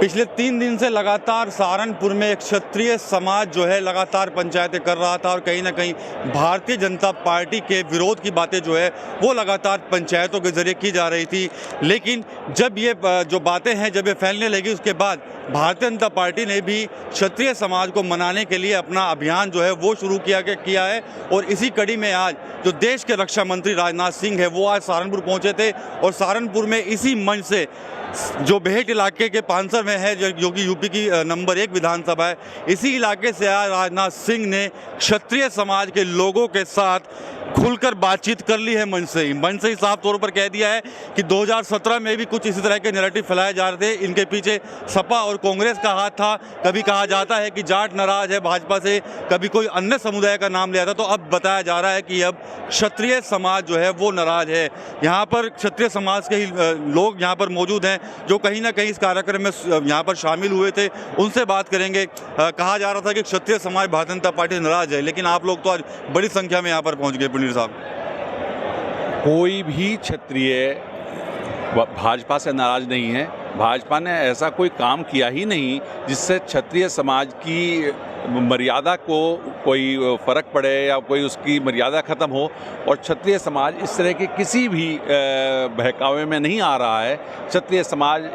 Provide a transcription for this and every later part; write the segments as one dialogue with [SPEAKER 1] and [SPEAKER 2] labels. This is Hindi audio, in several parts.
[SPEAKER 1] पिछले 3 दिन से लगातार सहारनपुर में एक क्षत्रिय समाज जो है लगातार पंचायतें कर रहा था और कहीं ना कहीं भारतीय जनता पार्टी के विरोध की बातें जो है वो लगातार पंचायतों के जरिए की जा रही थी। लेकिन जब ये जो बातें हैं जब ये फैलने लगी उसके बाद भारतीय जनता पार्टी ने भी क्षत्रिय समाज को मनाने के लिए अपना अभियान जो है वो शुरू किया है। और इसी कड़ी में आज जो देश के रक्षा मंत्री राजनाथ सिंह है वो आज सहारनपुर पहुंचे थे और सहारनपुर में इसी मंच से जो बेहट इलाके के पानसर में है जो कि यूपी की नंबर 1 विधानसभा है, इसी इलाके से आज राजनाथ सिंह ने क्षत्रिय समाज के लोगों के साथ खुलकर बातचीत कर ली है। मंच से ही साफ तौर पर कह दिया है कि 2017 में भी कुछ इसी तरह के नैरेटिव फैलाए जा रहे थे। इनके पीछे सपा और कांग्रेस का हाथ था। कभी कहा जाता है कि जाट नाराज है भाजपा से, कभी कोई अन्य समुदाय का नाम लिया था, तो अब बताया जा रहा है कि अब क्षत्रिय समाज जो है वो नाराज है। यहाँ पर क्षत्रिय समाज के ही लोग यहाँ पर मौजूद हैं जो कहीं ना कहीं इस कार्यक्रम में यहाँ पर शामिल हुए थे, उनसे बात करेंगे। कहा जा रहा था कि क्षत्रिय समाज भारतीय जनता पार्टी से नाराज है, लेकिन आप लोग तो आज बड़ी संख्या में यहाँ पर पहुँच गए। पुनीर साहब,
[SPEAKER 2] कोई भी क्षत्रिय भाजपा से नाराज नहीं है। भाजपा ने ऐसा कोई काम किया ही नहीं जिससे क्षत्रिय समाज की मर्यादा को कोई फर्क पड़े या कोई उसकी मर्यादा ख़त्म हो। और क्षत्रिय समाज इस तरह के किसी भी बहकावे में नहीं आ रहा है। क्षत्रिय समाज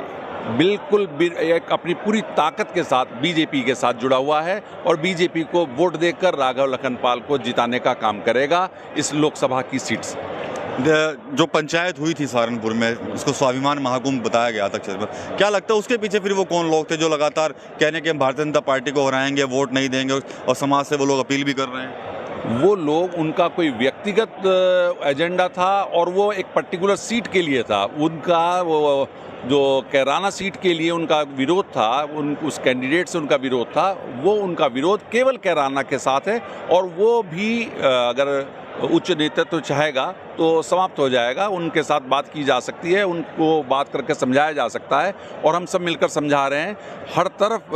[SPEAKER 2] बिल्कुल एक अपनी पूरी ताकत के साथ बीजेपी के साथ जुड़ा हुआ है और बीजेपी को वोट देकर राघव लखनपाल को जिताने का काम करेगा इस लोकसभा की सीट से।
[SPEAKER 1] जो पंचायत हुई थी सहारनपुर में, उसको स्वाभिमान महाकुंभ बताया गया था। क्या लगता है उसके पीछे फिर वो कौन लोग थे जो लगातार कहने के हम भारतीय जनता पार्टी को हराएंगे, वोट नहीं देंगे, और समाज से वो लोग अपील भी कर रहे हैं?
[SPEAKER 2] वो लोग, उनका कोई व्यक्तिगत एजेंडा था और वो एक पर्टिकुलर सीट के लिए था। उनका वो जो कैराना सीट के लिए उनका विरोध था, उस कैंडिडेट से उनका विरोध था, वो उनका विरोध केवल कैराना के साथ है और वो भी अगर उच्च नेतृत्व चाहेगा तो समाप्त हो जाएगा। उनके साथ बात की जा सकती है, उनको बात करके समझाया जा सकता है और हम सब मिलकर समझा रहे हैं। हर तरफ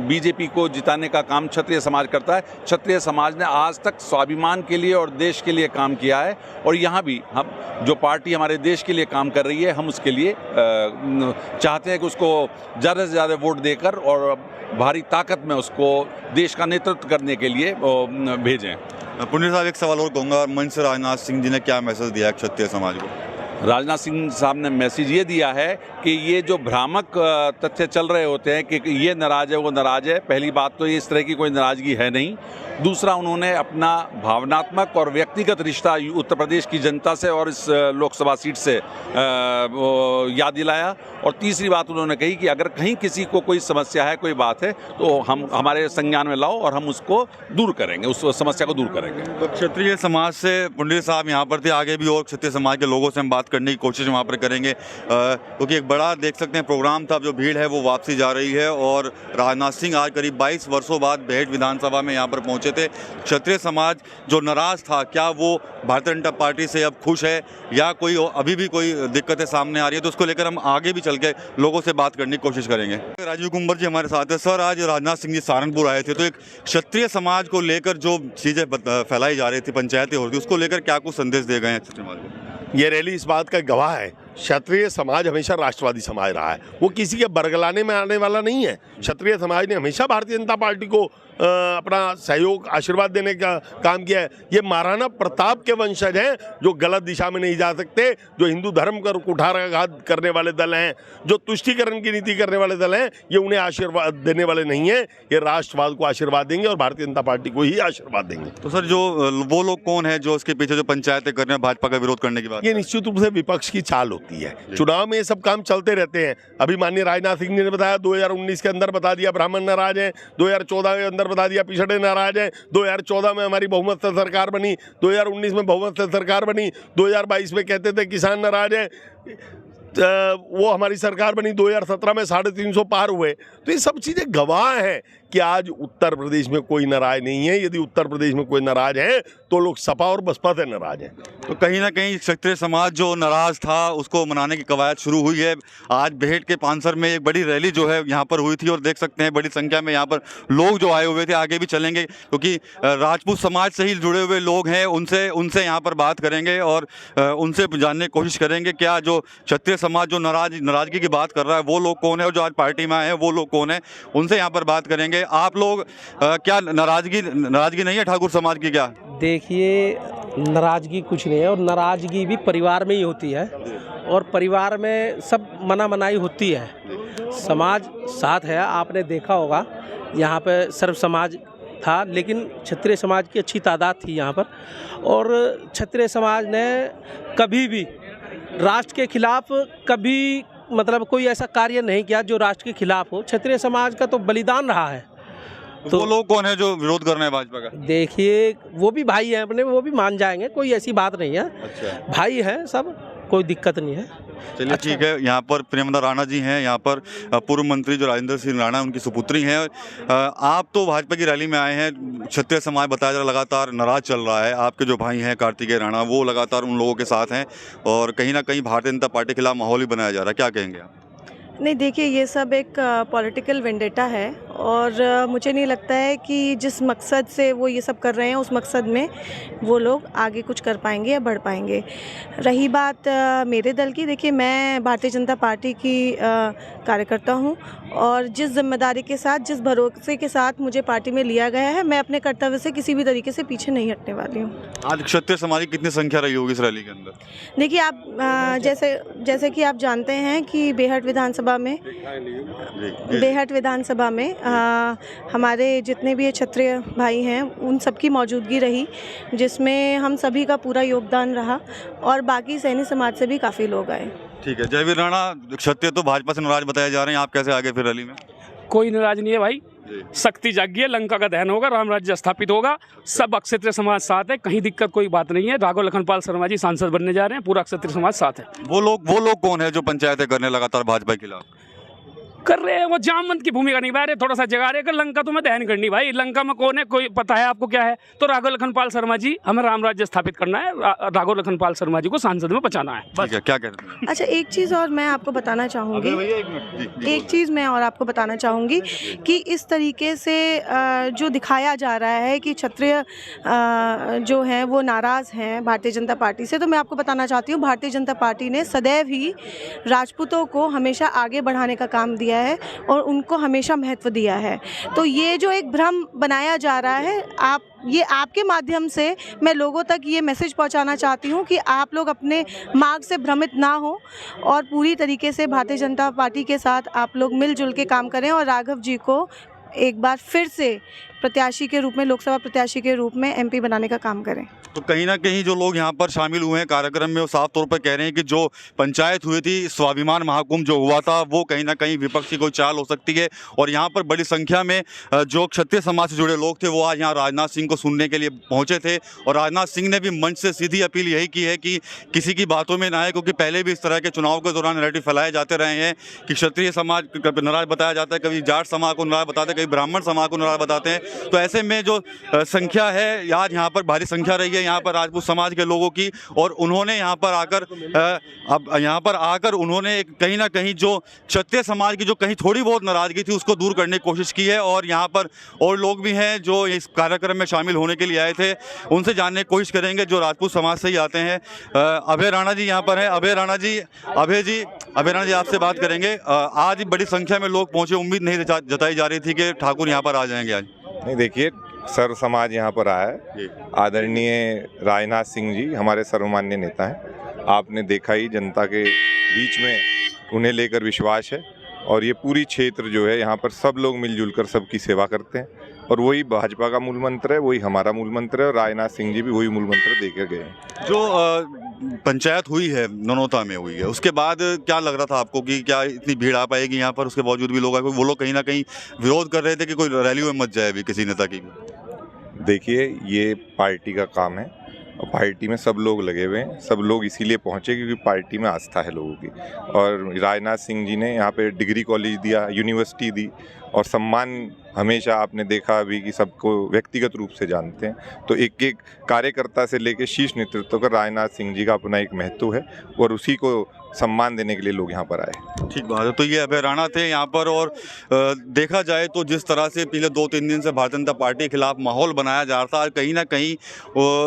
[SPEAKER 2] बीजेपी को जिताने का काम क्षत्रिय समाज करता है। क्षत्रिय समाज ने आज तक स्वाभिमान के लिए और देश के लिए काम किया है और यहाँ भी हम जो पार्टी हमारे देश के लिए काम कर रही है, हम उसके लिए चाहते हैं कि उसको ज़्यादा से ज़्यादा वोट देकर और भारी ताकत में उसको देश का नेतृत्व करने के लिए भेजें।
[SPEAKER 1] पुनीर साहब, एक सवाल और कहूँगा, मंच से राजनाथ सिंह जी ने क्या मैसेज दिया है क्षत्रिय समाज को?
[SPEAKER 2] राजनाथ सिंह साहब ने मैसेज ये दिया है कि ये जो भ्रामक तथ्य चल रहे होते हैं कि ये नाराज है वो नाराज है, पहली बात तो ये इस तरह की कोई नाराज़गी है नहीं। दूसरा, उन्होंने अपना भावनात्मक और व्यक्तिगत रिश्ता उत्तर प्रदेश की जनता से और इस लोकसभा सीट से याद दिलाया। और तीसरी बात उन्होंने कही कि अगर कहीं किसी को कोई समस्या है, कोई बात है, तो हम हमारे संज्ञान में लाओ और हम उसको दूर करेंगे, उस समस्या को दूर करेंगे।
[SPEAKER 1] तो क्षत्रिय समाज से पुनीर साहब यहाँ पर थे, आगे भी और क्षत्रिय समाज के लोगों से हम बात करने की कोशिश वहाँ पर करेंगे, क्योंकि एक बड़ा देख सकते हैं प्रोग्राम था। जो भीड़ है वो वापसी जा रही है और राजनाथ सिंह आज करीब 22 वर्षों बाद बेहट विधानसभा में यहाँ पर पहुँचे थे। क्षत्रिय समाज जो नाराज था, क्या वो भारतीय जनता पार्टी से अब खुश है या कोई अभी भी कोई दिक्कतें सामने आ रही है, तो उसको लेकर हम आगे भी चल के लोगों से बात करने की कोशिश करेंगे। राजीव कुंवर जी हमारे साथ है। सर, आज राजनाथ सिंह जी सहारनपुर आए थे, तो एक क्षत्रिय समाज को लेकर जो चीज़ें फैलाई जा रही थी, पंचायतें हो रही थी, उसको लेकर क्या कुछ संदेश दे गए हैं क्षत्रिय समाज को?
[SPEAKER 3] ये रैली इस बात का गवाह है। क्षत्रिय समाज हमेशा राष्ट्रवादी समाज रहा है, वो किसी के बरगलाने में आने वाला नहीं है। क्षत्रिय समाज ने हमेशा भारतीय जनता पार्टी को अपना सहयोग, आशीर्वाद देने का काम किया है। ये महाराणा प्रताप के वंशज हैं जो गलत दिशा में नहीं जा सकते, जो हिंदू धर्म का कुठाराघात करने वाले दल हैं, जो तुष्टीकरण की नीति करने वाले दल हैं, ये उन्हें आशीर्वाद देने वाले नहीं हैं। ये राष्ट्रवाद को आशीर्वाद देंगे और भारतीय जनता पार्टी को ही आशीर्वाद देंगे।
[SPEAKER 1] तो सर, जो वो लोग कौन है जो इसके पीछे जो पंचायतें कर रहे हैं भाजपा का विरोध करने की बात?
[SPEAKER 3] ये निश्चित रूप से विपक्ष की चाल होती है। चुनाव में ये सब काम चलते रहते हैं। अभी माननीय राजनाथ सिंह ने बताया 2019 के अंदर बता दिया ब्राह्मण नाराज हैं, 2014 के अंदर बता दिया पिछड़े नाराज हैं, 2014 में हमारी बहुमत से सरकार बनी, 2019 में बहुमत से सरकार बनी, 2022 में कहते थे किसान नाराज हैं, वो हमारी सरकार बनी, 2017 में 350 पार हुए। तो ये सब चीज़ें गवाह हैं कि आज उत्तर प्रदेश में कोई नाराज नहीं है। यदि उत्तर प्रदेश में कोई नाराज है तो लोग सपा और बसपा से नाराज हैं।
[SPEAKER 1] तो कहीं ना कहीं क्षत्रिय समाज जो नाराज था उसको मनाने की कवायद शुरू हुई है। आज बेहट के पानसर में एक बड़ी रैली जो है यहाँ पर हुई थी और देख सकते हैं बड़ी संख्या में यहाँ पर लोग जो आए हुए थे। आगे भी चलेंगे क्योंकि राजपूत समाज से ही जुड़े हुए लोग हैं, उनसे यहाँ पर बात करेंगे और उनसे जानने की कोशिश करेंगे क्या जो क्षत्रिय समाज जो नाराजगी की बात कर रहा है वो लोग कौन है और जो आज पार्टी में आए हैं वो लोग कौन है, उनसे यहाँ पर बात करेंगे। आप लोग क्या नाराजगी नहीं है ठाकुर समाज की क्या?
[SPEAKER 4] देखिए, नाराज़गी कुछ नहीं है और नाराज़गी भी परिवार में ही होती है और परिवार में सब मनाई होती है। समाज साथ है। आपने देखा होगा यहाँ पे सर्व समाज था लेकिन क्षत्रिय समाज की अच्छी तादाद थी यहाँ पर, और क्षत्रिय समाज ने कभी भी राष्ट्र के खिलाफ कभी मतलब कोई ऐसा कार्य नहीं किया जो राष्ट्र के खिलाफ हो। क्षत्रिय समाज का तो बलिदान रहा है।
[SPEAKER 1] तो वो लोग कौन है जो विरोध कर रहे हैं भाजपा का?
[SPEAKER 4] देखिए, वो भी भाई हैं अपने, वो भी मान जाएंगे, कोई ऐसी बात नहीं है।
[SPEAKER 1] अच्छा,
[SPEAKER 4] भाई हैं सब, कोई दिक्कत नहीं है।
[SPEAKER 1] चलिए
[SPEAKER 4] अच्छा।
[SPEAKER 1] ठीक है। यहाँ पर प्रेमदा राणा जी हैं, यहाँ पर पूर्व मंत्री जो राजेंद्र सिंह राणा उनकी सुपुत्री हैं। आप तो भाजपा की रैली में आए हैं। क्षत्रिय समाज बताया जा रहा लगातार नाराज चल रहा है। आपके जो भाई हैं कार्तिकेय राणा वो लगातार उन लोगों के साथ हैं और कहीं ना कहीं भारतीय जनता पार्टी के खिलाफ माहौल ही बनाया जा रहा है, क्या कहेंगे आप?
[SPEAKER 5] नहीं, देखिए, ये सब एक पॉलिटिकल वेंडेटा है और मुझे नहीं लगता है कि जिस मकसद से वो ये सब कर रहे हैं उस मकसद में वो लोग आगे कुछ कर पाएंगे या बढ़ पाएंगे। रही बात मेरे दल की, देखिए, मैं भारतीय जनता पार्टी की कार्यकर्ता हूँ और जिस जिम्मेदारी के साथ, जिस भरोसे के साथ मुझे पार्टी में लिया गया है, मैं अपने कर्तव्य से किसी भी तरीके से पीछे नहीं हटने वाली हूँ।
[SPEAKER 1] आज क्षत्रिय समाज की कितनी संख्या रही होगी इस रैली के अंदर?
[SPEAKER 5] देखिए, आप जैसे कि आप जानते हैं कि बेहट विधानसभा में हमारे जितने भी क्षत्रिय भाई हैं उन सबकी मौजूदगी रही, जिसमें हम सभी का पूरा योगदान रहा और बाकी सैनी समाज से भी काफ़ी लोग आए।
[SPEAKER 1] ठीक है। जयवीर राणा, क्षत्रिय तो भाजपा से नाराज बताए जा रहे हैं, आप कैसे आगे फिर रैली में?
[SPEAKER 6] कोई नाराज नहीं है भाई। शक्ति जागी है, लंका का दहन होगा, राम राज्य स्थापित होगा, सब क्षत्रिय समाज साथ है, कहीं दिक्कत कोई बात नहीं है। राघव लखनपाल शर्मा जी सांसद बनने जा रहे हैं, पूरा क्षत्रिय समाज साथ है।
[SPEAKER 1] वो लोग कौन है जो पंचायतें करने लगातार भाजपा के खिलाफ
[SPEAKER 6] कर रहे हैं? वो जामवंत की भूमिका निभा रहे, थोड़ा सा जगा रहे कि लंका तुम्हें दहन करनी। भाई, लंका में कौन है कोई पता है आपको क्या है? तो राघव लखनपाल शर्मा जी, हमें राम राज्य स्थापित करना है, राघव लखनपाल शर्मा जी को सांसद में पहुंचाना है।
[SPEAKER 1] ठीक है, क्या कहते हैं?
[SPEAKER 5] अच्छा, एक चीज़ और मैं आपको बताना चाहूँगी, कि इस तरीके से जो दिखाया जा रहा है कि क्षत्रिय जो हैं वो नाराज़ हैं भारतीय जनता पार्टी से, तो मैं आपको बताना चाहती हूँ भारतीय जनता पार्टी ने सदैव ही राजपूतों को हमेशा आगे बढ़ाने का काम दिया है और उनको हमेशा महत्व दिया है। तो ये जो एक भ्रम बनाया जा रहा है, आपके माध्यम से मैं लोगों तक ये मैसेज पहुंचाना चाहती हूं कि आप लोग अपने मार्ग से भ्रमित ना हो और पूरी तरीके से भारतीय जनता पार्टी के साथ आप लोग मिलजुल के काम करें और राघव जी को एक बार फिर से प्रत्याशी के रूप में, लोकसभा प्रत्याशी के रूप में एमपी बनाने का काम करें।
[SPEAKER 1] तो कहीं ना कहीं जो लोग यहाँ पर शामिल हुए हैं कार्यक्रम में वो साफ तौर पर कह रहे हैं कि जो पंचायत हुई थी, स्वाभिमान महाकुंभ जो हुआ था, वो कहीं ना कहीं विपक्ष की कोई चाल हो सकती है और यहाँ पर बड़ी संख्या में जो क्षत्रिय समाज से जुड़े लोग थे वो आज यहाँ राजनाथ सिंह को सुनने के लिए पहुँचे थे और राजनाथ सिंह ने भी मंच से सीधी अपील यही की है कि किसी की बातों में ना आए, क्योंकि पहले भी इस तरह के चुनाव के दौरान नैरेटिव फैलाए जाते रहे हैं कि क्षत्रिय समाज नाराज बताया जाता है, कभी जाट समाज को नाराज बताते हैं, कभी ब्राह्मण समाज को नाराज बताते हैं। तो ऐसे में जो संख्या है आज यहाँ पर भारी संख्या रही है यहाँ पर राजपूत समाज के लोगों की और उन्होंने यहाँ पर आकर उन्होंने कहीं ना कहीं जो क्षत्रिय समाज की जो कहीं थोड़ी बहुत नाराजगी थी उसको दूर करने की कोशिश की है और यहाँ पर और लोग भी हैं जो इस कार्यक्रम में शामिल होने के लिए आए थे, उनसे जानने की कोशिश करेंगे जो राजपूत समाज से ही आते हैं। अभय राणा जी यहाँ पर हैं। अभय राणा जी आपसे बात करेंगे। आज बड़ी संख्या में लोग पहुँचे, उम्मीद नहीं जताई जा रही थी कि ठाकुर यहाँ पर आ जाएंगे आज।
[SPEAKER 7] नहीं, देखिए, सर्व समाज यहाँ पर आया है। आदरणीय राजनाथ सिंह जी हमारे सर्वमान्य नेता हैं। आपने देखा ही, जनता के बीच में उन्हें लेकर विश्वास है और ये पूरी क्षेत्र जो है यहाँ पर सब लोग मिलजुल कर सबकी सेवा करते हैं और वही भाजपा का मूल मंत्र है, वही हमारा मूल मंत्र है और राजनाथ सिंह जी भी वही मूल मंत्र देकर गए हैं।
[SPEAKER 1] जो पंचायत हुई है, ननौता में हुई है, उसके बाद क्या लग रहा था आपको कि क्या इतनी भीड़ आ पाएगी यहाँ पर? उसके बावजूद भी वो लोग कहीं ना कहीं विरोध कर रहे थे कि कोई रैली में मत जाए भी किसी नेता की।
[SPEAKER 7] देखिए, ये पार्टी का काम है और पार्टी में सब लोग लगे हुए हैं, सब लोग इसीलिए पहुँचे क्योंकि पार्टी में आस्था है लोगों की। और राजनाथ सिंह जी ने यहाँ पे डिग्री कॉलेज दिया, यूनिवर्सिटी दी और सम्मान हमेशा आपने देखा अभी कि सबको व्यक्तिगत रूप से जानते हैं। तो एक एक कार्यकर्ता से लेकर शीर्ष नेतृत्व का राजनाथ सिंह जी का अपना एक महत्व है और उसी को सम्मान देने के लिए लोग यहाँ पर आए।
[SPEAKER 1] ठीक बात है। तो ये अभय राणा थे यहाँ पर। और देखा जाए तो जिस तरह से पिछले 2-3 दिन से भारतीय जनता पार्टी के खिलाफ माहौल बनाया जा रहा था, कहीं ना कहीं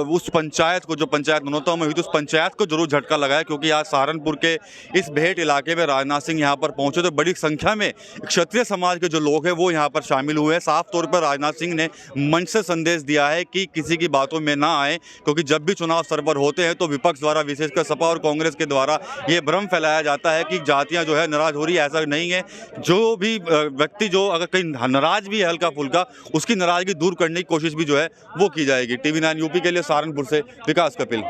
[SPEAKER 1] उस पंचायत को, जो पंचायत मनोता में हुई थी, उस पंचायत को जरूर झटका लगाया क्योंकि आज सहारनपुर के इस भेंट इलाके में राजनाथ सिंह यहाँ पर पहुंचे तो बड़ी संख्या में क्षत्रिय समाज के जो लोग हैं वो यहाँ पर शामिल हुए हैं। साफ तौर पर राजनाथ सिंह ने मंच से संदेश दिया है कि किसी की बातों में ना आए, क्योंकि जब भी चुनाव सर पर होते हैं तो विपक्ष द्वारा, विशेषकर सपा और कांग्रेस के द्वारा ये भ्रम फैलाया जाता है कि जातियां जो है नाराज हो रही है। ऐसा नहीं है। जो भी व्यक्ति जो अगर कहीं नाराज भी है हल्का फुल्का, उसकी नाराजगी दूर करने की कोशिश भी जो है वो की जाएगी। TV9 यूपी के लिए सहारनपुर से विकास कपिल।